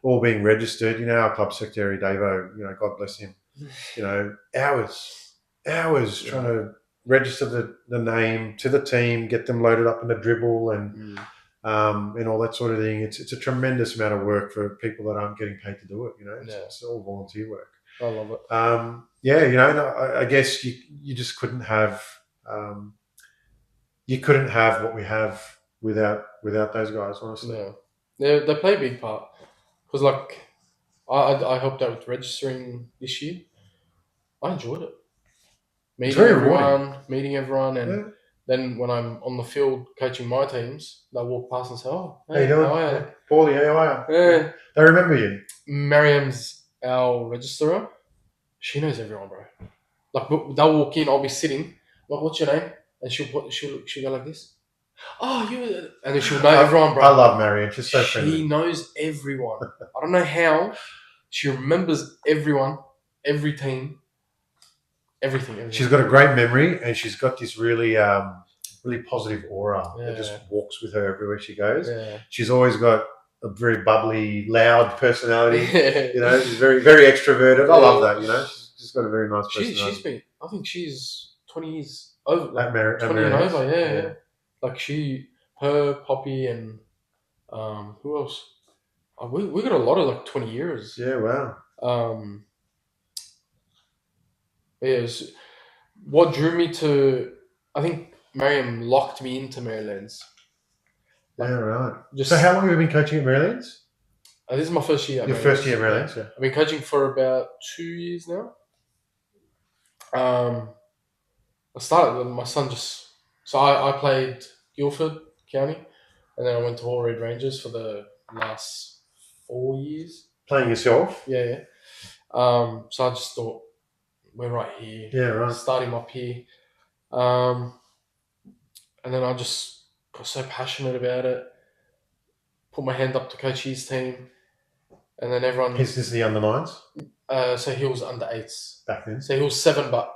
all being registered. Our club secretary, Davo, God bless him, hours trying to register the name to the team, get them loaded up in the dribble and all that sort of thing. It's a tremendous amount of work for people that aren't getting paid to do it. It's all volunteer work. I love it. I guess you just couldn't have what we have without those guys, honestly. Yeah, they play a big part. Because I helped out with registering this year. I enjoyed it. Meeting everyone, and then when I'm on the field coaching my teams, they walk past and say, "Oh, hey, how are you? Paulie, how are you?" Yeah. They remember you. Miriam's our registrar. She knows everyone, bro. They'll walk in, I'll be sitting. Like, what's your name? And she'll go like this. Oh, you. And then she'll know everyone, bro. I love Mariam. She's so friendly. She knows everyone. I don't know how. She remembers everyone, every team, everything. She's got a great memory, and she's got this really really positive aura that just walks with her everywhere she goes. Yeah. She's always got a very bubbly, loud personality. You know, she's very, very extroverted. I love that. You know, she's got a very nice personality. She's been. I think she's 20 years over. Like, at 20 and over. Yeah. Like her, Poppy, and who else? We got a lot of like 20 years. Yeah. Wow. Yeah. What drew me to, I think Mariam locked me into Maryland's. Like, yeah, right. So how long have you been coaching at Maryland's? This is my first year. Your first year at Maryland's, yeah. I've been coaching for about 2 years now. I started, my son I played Guildford County, and then I went to Hall Red Rangers for the last 4 years. Playing yourself? Yeah. So I just thought, we're right here. Yeah, right. Start him up here. And then I just got so passionate about it. Put my hand up to coach his team. And then everyone... Is this the under 9s? So he was under 8s. Back then? So he was 7, but...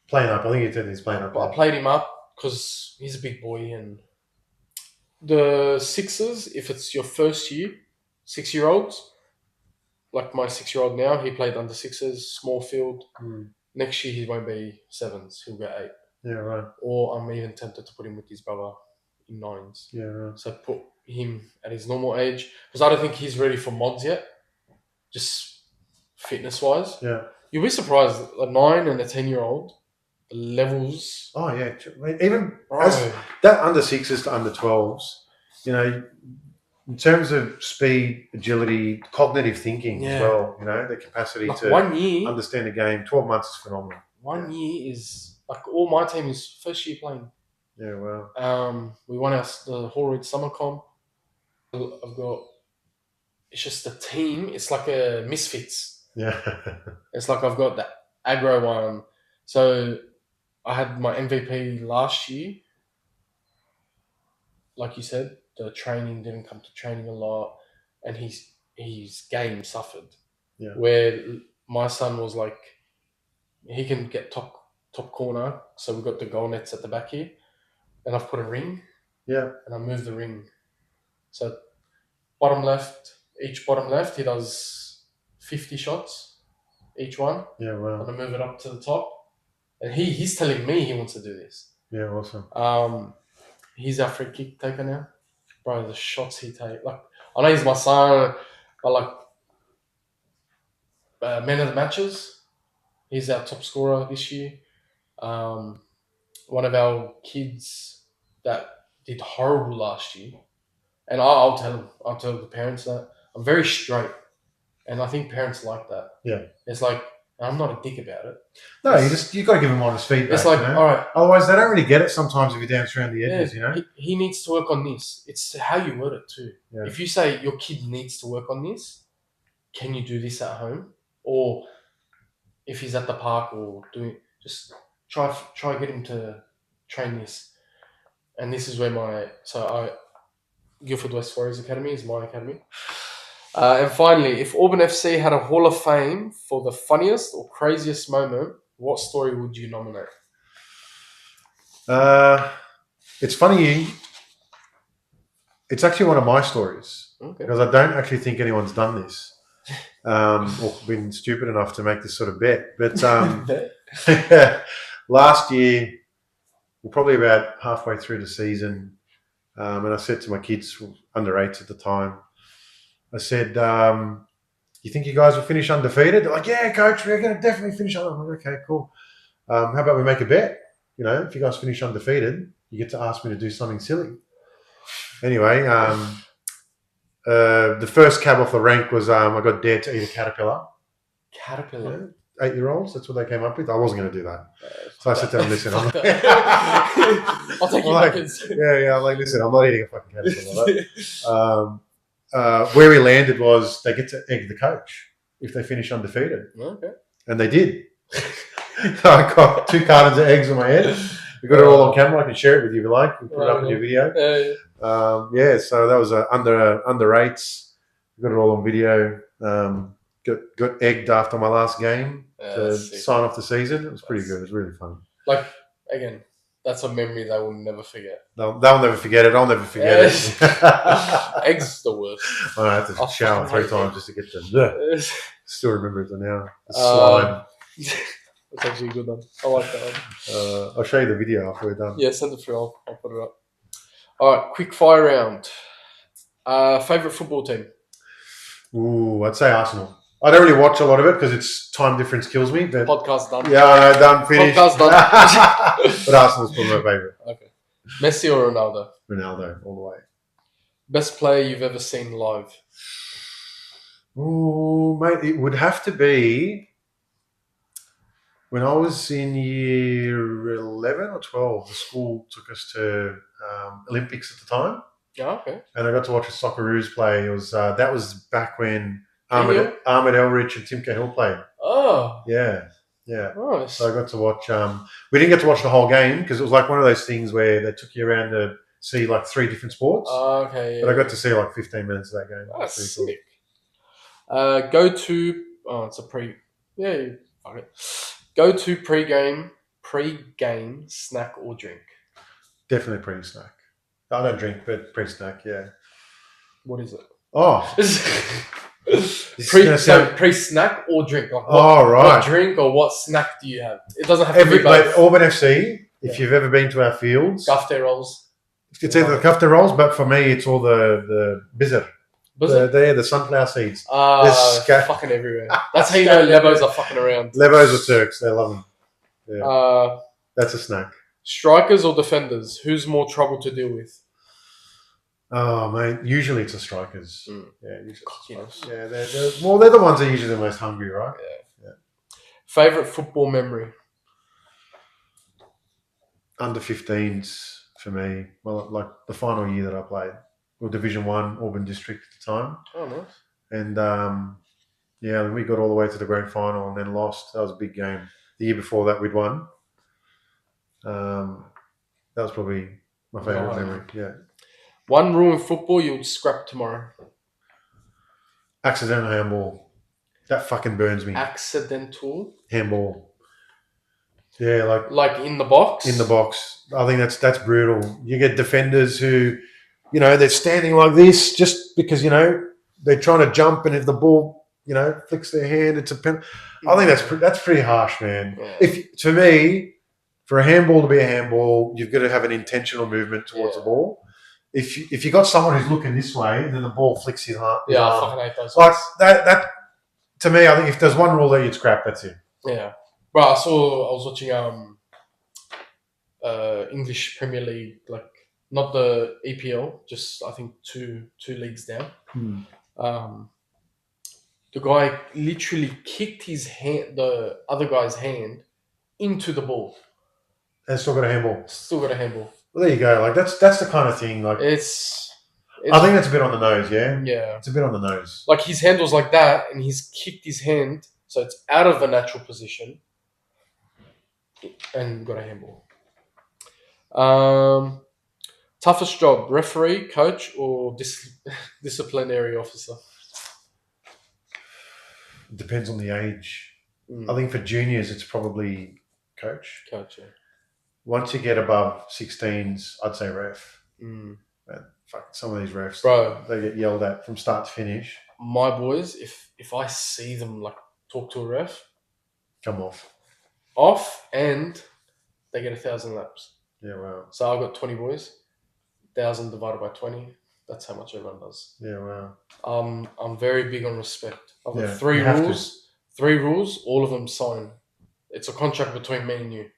Playing up. I think you said he's playing up. I played him up because he's a big boy. And the 6s, if it's your first year, 6-year-olds, like my 6-year-old now, he played under 6s, small field. Next year he won't be 7s, he'll get 8. Yeah, right. Or I'm even tempted to put him with his brother in 9s. Yeah, right. So put him at his normal age, because I don't think he's ready for mods yet, just fitness-wise. Yeah. You'll be surprised, a 9 and a 10-year-old, the levels... Oh, yeah. Even that under 6s to under 12s, you know, in terms of speed, agility, cognitive thinking as well, you know, the capacity like to 1 year, understand a game, 12 months is phenomenal. 1 year is, like, all my team is first year playing. Yeah, wow. We won the Hall Red Summer Comp. I've got, it's just a team, it's like a misfits. Yeah. It's like I've got that aggro one. So I had my MVP last year. Like you said, the training didn't come to training a lot, and his game suffered. Yeah. Where my son was like, he can get top corner, so we've got the goal nets at the back here, and I've put a ring. Yeah. And I moved the ring. So bottom left, each bottom left, he does 50 shots, each one. Yeah, wow. And I move it up to the top. And he's telling me he wants to do this. Yeah, awesome. He's our free kick taker now. Bro, the shots he takes. Like, I know he's my son, but like, man of the matches, he's our top scorer this year. One of our kids that did horrible last year, and I'll tell the parents that I'm very straight, and I think parents like that. Yeah, it's like, I'm not a dick about it. No, you got to give them honest feedback. It's like, you know? All right. Otherwise, they don't really get it sometimes if you dance around the edges. You know, he needs to work on this. It's how you word it too. Yeah. If you say your kid needs to work on this, can you do this at home? Or if he's at the park or doing, just try get him to train this. And this is where Guildford West Warriors Academy is my academy. And finally, if Auburn FC had a Hall of Fame for the funniest or craziest moment, what story would you nominate? It's funny. It's actually one of my stories. Okay. Because I don't actually think anyone's done this or been stupid enough to make this sort of bet. But last year, we're probably about halfway through the season, and I said to my kids, under 8s at the time, I said, you think you guys will finish undefeated? They're like, yeah, coach, we're going to definitely finish undefeated. I'm like, okay, cool. How about we make a bet? You know, if you guys finish undefeated, you get to ask me to do something silly. Anyway, the first cab off the rank was I got dared to eat a caterpillar. Caterpillar? Yeah, 8-year-olds, that's what they came up with. I wasn't going to do that. So I said to them, listen, I'll take your buckets. Yeah, I'm like, listen, I'm not eating a fucking caterpillar. Where we landed was they get to egg the coach if they finish undefeated. Okay. And they did. I got 2 cartons of eggs on my head. We got it all on camera. I can share it with you if you like. We'll put it up in your video. So that was under 8s. We got it all on video. Got egged after my last game to sign off the season. It was pretty good. It was really fun. Like, again, That's a memory they will never forget. They'll never forget it. I'll never forget it. Eggs is the worst. I have to shower 3 times just to get the. Still remember it now. The slime. That's actually a good one. I like that one. I'll show you the video after we're done. Yeah, send it through. I'll put it up. All right, quick fire round. Favorite football team? Ooh, I'd say Arsenal. I don't really watch a lot of it because it's time difference kills me. But podcast done. Yeah, I know, done, finished. Podcast done. But Arsenal's probably my favourite. Okay. Messi or Ronaldo? Ronaldo, all the way. Best player you've ever seen live? Ooh, mate, it would have to be when I was in year 11 or 12. The school took us to Olympics at the time. Oh, okay. And I got to watch the Socceroos play. It was that was back when Ahmed Elrich and Tim Cahill played. Oh. Yeah. Nice. So I got to watch. We didn't get to watch the whole game because it was like one of those things where they took you around to see like 3 different sports. Oh, okay. Yeah. But I got to see like 15 minutes of that game. That's sick. Cool. Go to. Oh, it's a pre. Yeah. Fuck it. Go to pre-game snack or drink. Definitely pre-snack. I don't drink, but pre-snack. Yeah. What is it? Oh. Pre-snack or drink? Like right. What drink or what snack do you have? It doesn't have to be both. Like Auburn FC, if you've ever been to our fields. Kafte rolls. It's either the kafte rolls, but for me, it's all the bizzer. The sunflower seeds. Fucking everywhere. That's how you know Lebos are fucking around. Lebos are Turks. They love them. Yeah. That's a snack. Strikers or defenders? Who's more trouble to deal with? Oh, mate. Usually it's the strikers. Yeah, usually. Cockiness. Yeah, they're the ones that are usually the most hungry, right? Yeah. Favorite football memory? Under 15s for me. Well, like the final year that I played. Well, Division 1, Auburn District at the time. Oh, nice. And we got all the way to the grand final and then lost. That was a big game. The year before that, we'd won. That was probably my favourite memory. Yeah. One rule in football you would scrap tomorrow. Accidental handball. That fucking burns me. Accidental handball. Yeah, like in the box. In the box. I think that's brutal. You get defenders who, they're standing like this just because they're trying to jump, and if the ball flicks their hand, it's a pen. I think that's pretty harsh, man. Yeah. For a handball to be a handball, you've got to have an intentional movement towards the ball. If you got someone who's looking this way and then the ball flicks his arm, I fucking hate those. Like that. To me, I think if there's one rule that you'd scrap, that's it. Yeah, bro. I was watching English Premier League, like not the EPL, just I think two leagues down. The guy literally kicked his hand, the other guy's hand, into the ball. And still got a handball. Well, there you go. Like that's the kind of thing. Like it's I think that's a bit on the nose. Yeah. Yeah. It's a bit on the nose. Like his hand was like that, and he's kicked his hand, so it's out of a natural position, and got a handball. Toughest job: referee, coach, or disciplinary officer? It depends on the age. I think for juniors, it's probably coach. Coach, yeah. Once you get above 16s, I'd say ref. Man, fuck, some of these refs, bro, they get yelled at from start to finish. My boys, if I see them like talk to a ref, come off, and they get 1,000 laps. Yeah, wow. So I've got 20 boys, 1,000 divided by 20. That's how much everyone does. Yeah, wow. I'm very big on respect. I've got 3 rules. 3 rules, all of them sign. It's a contract between me and you.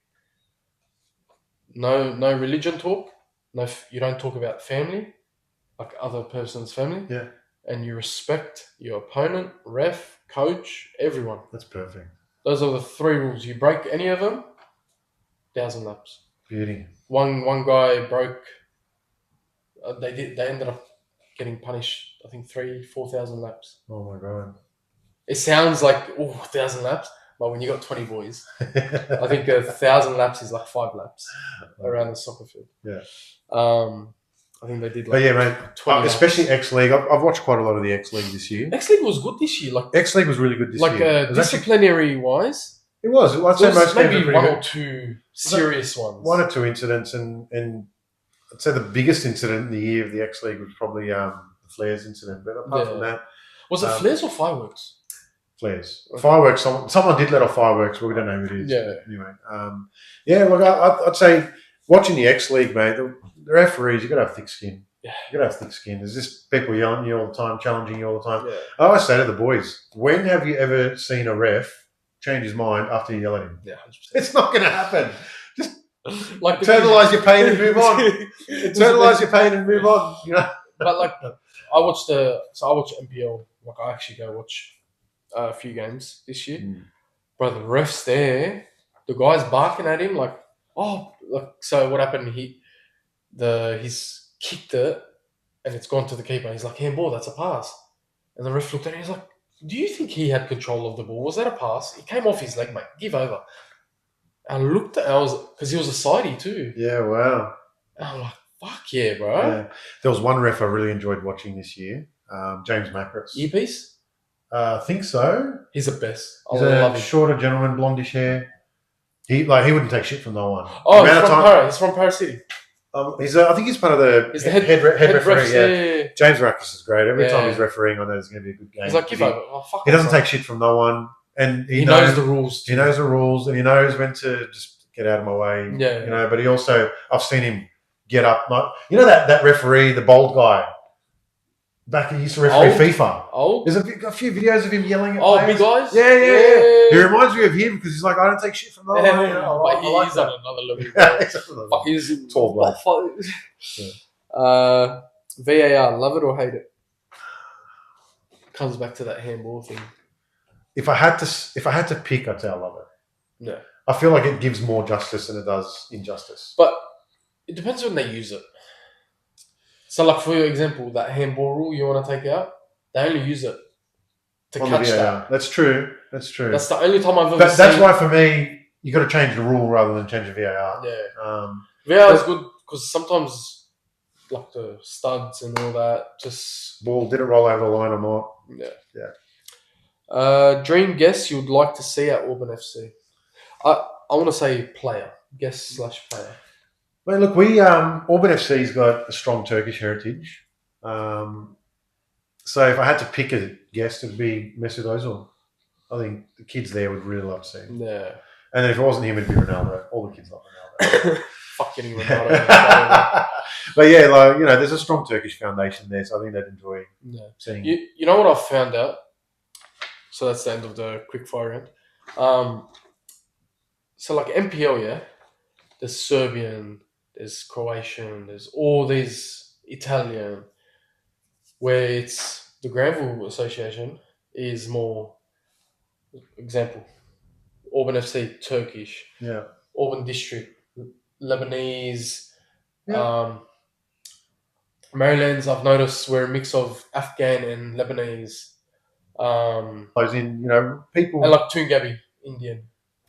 No religion talk. No, you don't talk about family, like other person's family. Yeah. And you respect your opponent, ref, coach, everyone. That's perfect. Those are the 3 rules. You break any of them, 1,000 laps. Beauty. One guy broke. They ended up getting punished. I think 3,000-4,000 laps. Oh my god. It sounds like 1,000 laps. But when you got 20 boys, I think 1,000 laps is like 5 laps around the soccer field. Yeah. I think they did. But yeah, mate. Especially X League. I've watched quite a lot of the X League this year. X League was good this year. Like X League was really good this year. Like disciplinary wise, It was. I'd say most maybe games were one pretty or two serious ones. one or two incidents, and I'd say the biggest incident in the year of the X League was probably the Flares incident. But apart from that, was it flares or fireworks? Flares, fireworks. Someone did let off fireworks, but we don't know who it is. Yeah. Anyway, look, I'd say watching the X League, mate. The referees, you got to have thick skin. Yeah. You got to have thick skin. There's just people yelling at you all the time, challenging you all the time. Yeah. I always say to the boys, when have you ever seen a ref change his mind after you yell at him? Yeah, 100%. It's not going to happen. Just like internalize your pain and move on. Internalize your pain and move on. You know. But like, I watch NPL. Like, I actually go watch a few games this year. Bro, the ref's there. The guy's barking at him like, so what happened? He's kicked it and it's gone to the keeper. He's like, handball, that's a pass. And the ref looked at him. He's like, do you think he had control of the ball? Was that a pass? It came off his leg, mate. Give over. And I looked at because he was a sidey too. Yeah, wow. And I'm like, fuck yeah, bro. Yeah. There was one ref I really enjoyed watching this year, James Macris. Earpiece? I think so. He's the best. He's a shorter gentleman, blondish hair. He wouldn't take shit from no one. Oh, he's from Paris City. I think he's part of the head referee. Yeah. James Macris is great. Every time he's refereeing, I know there's going to be a good game. He's like, give over. He doesn't take shit from no one, and he knows the rules. He knows the rules, and he knows when to just get out of my way. Yeah, you know. But I've seen him get up. That referee, the bald guy. Back he used to referee FIFA. There's a few videos of him yelling at players. Big guys? Yeah. He reminds me of him because he's like, I don't take shit from no one. But he's on another level. He's tall bloke. VAR, love it or hate it? Comes back to that handball thing. If I had to pick, I'd say I love it. Yeah. I feel like it gives more justice than it does injustice. But it depends when they use it. So, like, for example, that handball rule you want to take out, they only use it to catch that. That's true. That's the only time I've ever seen. That's why, for me, you got to change the rule rather than change the VAR. Yeah. VAR is good because sometimes, like, the studs and all that, just... Ball, did it roll over the line or not? Yeah. Dream guest you would like to see at Auburn FC? I want to say player. Guest/player. Well, look, Auburn FC's got a strong Turkish heritage. So if I had to pick a guest, it'd be Mesut Ozil. I think the kids there would really love to see him. Yeah. And then if it wasn't him, it'd be Ronaldo. All the kids love Ronaldo. Fuck getting Ronaldo. But yeah, like, you know, there's a strong Turkish foundation there, so I think they'd enjoy seeing. You know what I've found out? So that's the end of the quick fire round. So like MPL, there's Serbian, there's Croatian, there's all these Italian, where it's the Granville Association is more, example, Auburn FC, Turkish, Auburn District, Lebanese, Maryland's, I've noticed, we're a mix of Afghan and Lebanese. Those in, you know, people. And like Toongabbie, Indian.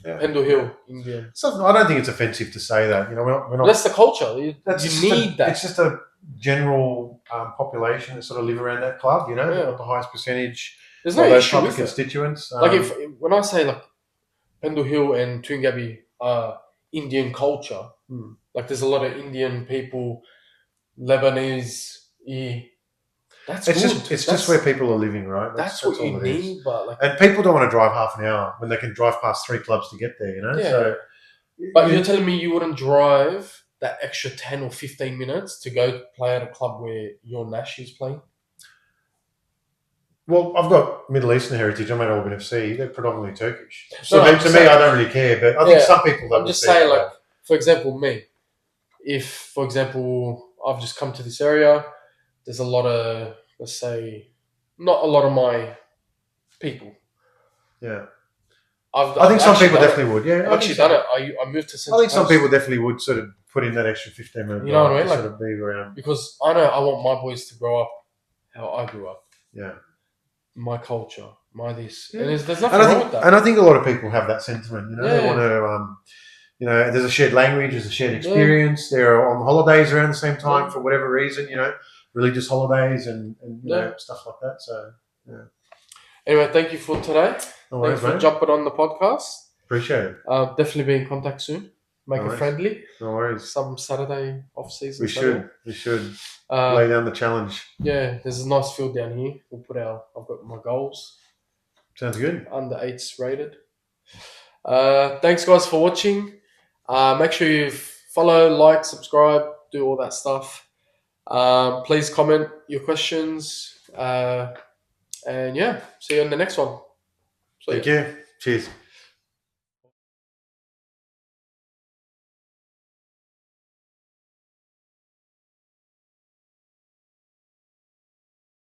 Yeah. Pendle Hill, Indian. So I don't think it's offensive to say that. You know, we're not. That's the culture. You need that. It's just a general population that sort of live around that club. You know, got the highest percentage. There's no issue with constituents. Like when I say like Pendle Hill and Toongabbie are Indian culture, like there's a lot of Indian people, Lebanese. That's good. It's just where people are living, right? That's what you need. But like, and people don't want to drive half an hour when they can drive past 3 clubs to get there, you know? Yeah. So, but you're telling me you wouldn't drive that extra 10 or 15 minutes to go play at a club where your Nash is playing? Well, I've got Middle Eastern heritage. I'm at Auburn FC. They're predominantly Turkish. So to me, I don't really care. But I think some people don't. I'm just saying, like, for example, me. If, for example, I've just come to this area, there's a lot of, let's say, not a lot of my people. Yeah. I think some people definitely would. Yeah, I've actually done it. I moved to Central I think some people definitely would sort of put in that extra 15 minutes. You know what I mean? Like, sort of be around. Because I know I want my boys to grow up how I grew up. Yeah. My culture, my this. Yeah. And there's nothing wrong with that. And I think a lot of people have that sentiment. You know, they want to, you know, there's a shared language, there's a shared experience. They're on holidays around the same time for whatever reason, you know, religious holidays and you know, stuff like that. So, Anyway, thank you for today. No worries, Thanks for jumping on the podcast. Appreciate it. Definitely be in contact soon. Make it friendly. No worries. Some Saturday off season. We should lay down the challenge. Yeah, there's a nice field down here. We'll put I've got my goals. Sounds good. Under 8s rated. Thanks guys for watching. Make sure you follow, like, subscribe, do all that stuff. Please comment your questions. And yeah, see you in the next one. Thank you. Cheers.